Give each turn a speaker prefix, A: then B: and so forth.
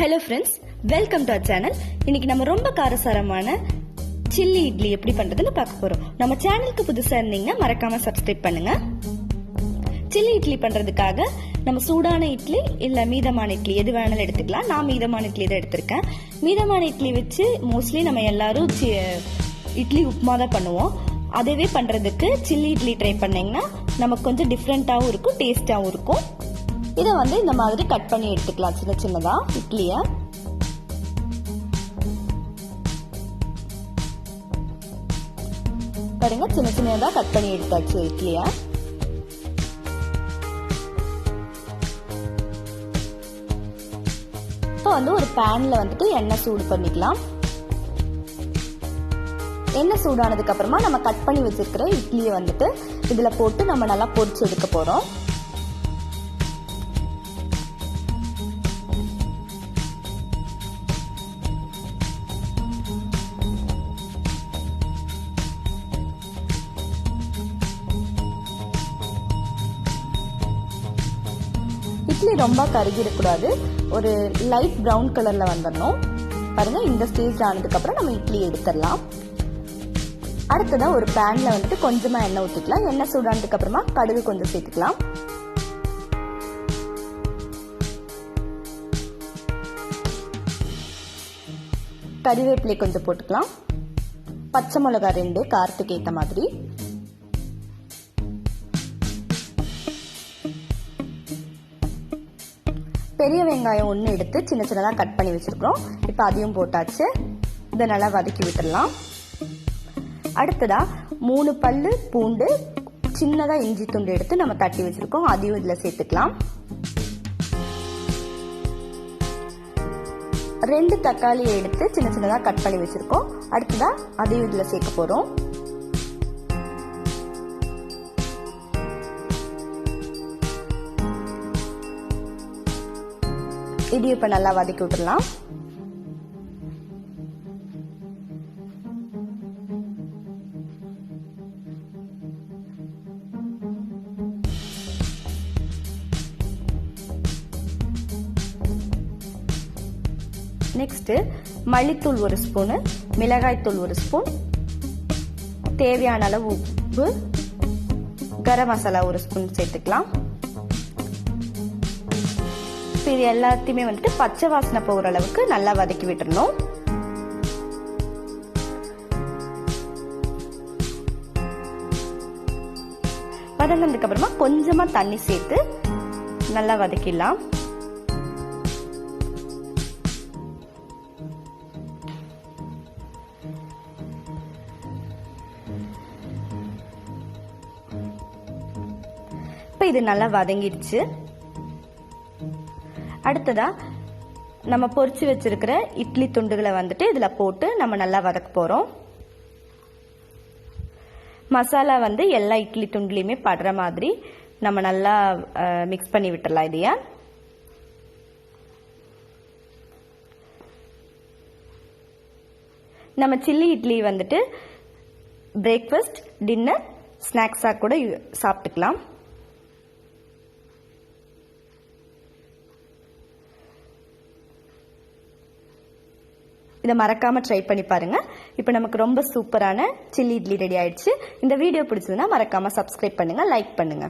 A: Hello friends, welcome to our channel. இன்னைக்கு நம்ம ரொம்ப காரசாரமான சில்லி இட்லி எப்படி பண்றதுன்னு பார்க்க போறோம். நம்ம சேனலுக்கு புதுசா இருந்தீங்கன்னா மறக்காம சப்ஸ்கிரைப் பண்ணுங்க. சில்லி இட்லி பண்றதுக்காக நம்ம சூடான இட்லி இல்ல மீதமான இட்லி எது வேணாலும் எடுத்துக்கலாம். நான் மீதமான இட்லி தான் எடுத்திருக்கேன். மீதமான இட்லி வச்சு மோஸ்ட்லி நம்ம எல்லாரும் இட்லி உப்புமா தான் பண்ணுவோம். அதவே பண்றதுக்கு சில்லி இட்லி ட்ரை பண்ணீங்கன்னா நமக்கு கொஞ்சம் டிஃப்ரெண்டாவும் இருக்கும், டேஸ்டாவும் இருக்கும். இதை இந்த மாதிரி கட் பண்ணி எடுத்துக்கலாம் சின்ன சின்னதா இட்லிய. பாருங்க, சின்ன சின்னதா கட் பண்ணி எடுத்தாச்சு இட்லிய. இப்போ ஒரு பேன்ல எண்ணெய் சூடு பண்ணிக்கலாம். எண்ணெய் சூடானதுக்கு அப்புறமா நம்ம கட் பண்ணி வச்சிருக்கிற இட்லியை இதுல போட்டு நம்ம நல்லா பொரிச்சு எடுக்க போறோம். இட்லி ரொம்ப கருகிடக்கூடாது, ஒரு லைட் ப்ரௌன் கலர்ல வந்துடணும். பாருங்க, இந்த ஸ்டேஜ் ஆனதுக்கு அப்புறம் நம்ம இட்லி எடுத்துடலாம். அடுத்ததான் ஒரு பேன்ல கொஞ்சமா எண்ணெய் ஊற்றிக்கலாம். எண்ணெய் சூடானதுக்கு அப்புறமா கடுகு கொஞ்சம் சேர்த்துக்கலாம். கறிவேப்பிலை கொஞ்சம் போட்டுக்கலாம். பச்சை மிளகாய் 2 காரத்துக்கு ஏற்ற மாதிரி. பெரிய வெங்காயம் 1 எடுத்து சின்ன சின்னதாக கட் பண்ணி வச்சிருக்கிறோம். இப்போ அதையும் போட்டாச்சு. இதை நல்லா வதக்கி விட்டுடலாம். அடுத்ததா 3 பல்லு பூண்டு, சின்னதாக இஞ்சி துண்டு எடுத்து நம்ம தட்டி வச்சிருக்கோம். அதையும் இதில் சேர்த்துக்கலாம். 2 தக்காளியை எடுத்து சின்ன சின்னதாக கட் பண்ணி வச்சிருக்கோம். அடுத்ததா அதையும் இதில் சேர்க்க போறோம். இது இப்ப நல்லா வதக்கி விட்டுடலாம். நெக்ஸ்ட் மல்லித்தூள் 1 ஸ்பூன், மிளகாய்த்தூள் 1 ஸ்பூன், தேவையான அளவு உப்பு, கரம் மசாலா 1 ஸ்பூன் சேர்த்துக்கலாம். இது எல்லாத்தையுமே பச்சை வாசனை போகிற அளவுக்கு நல்லா வதக்கி விட்டுறணும். வதங்கினதுக்கு அப்புறமா கொஞ்சமா தண்ணி சேர்த்து நல்லா வதக்கிடலாம். இப்ப இது நல்லா வதங்கிடுச்சு. அடுத்ததா நம்ம பொரிச்சு வச்சிருக்கிற இட்லி துண்டுகளை இதுல போட்டு நம்ம நல்லா வதக்க போறோம். மசாலா எல்லா இட்லி துண்டுலையுமே படுற மாதிரி நம்ம நல்லா மிக்ஸ் பண்ணி விட்டுறலாம். இதையா நம்ம சில்லி இட்லி பிரேக்ஃபாஸ்ட், டின்னர், ஸ்நாக்ஸா கூட சாப்பிட்டுக்கலாம். இதை மறக்காம ட்ரை பண்ணி பாருங்க. இப்போ நமக்கு ரொம்ப சூப்பரான சில்லி இட்லி ரெடி ஆயிடுச்சு. இந்த வீடியோ பிடிச்சதுன்னா மறக்காம சப்ஸ்கிரைப் பண்ணுங்க, லைக் பண்ணுங்க.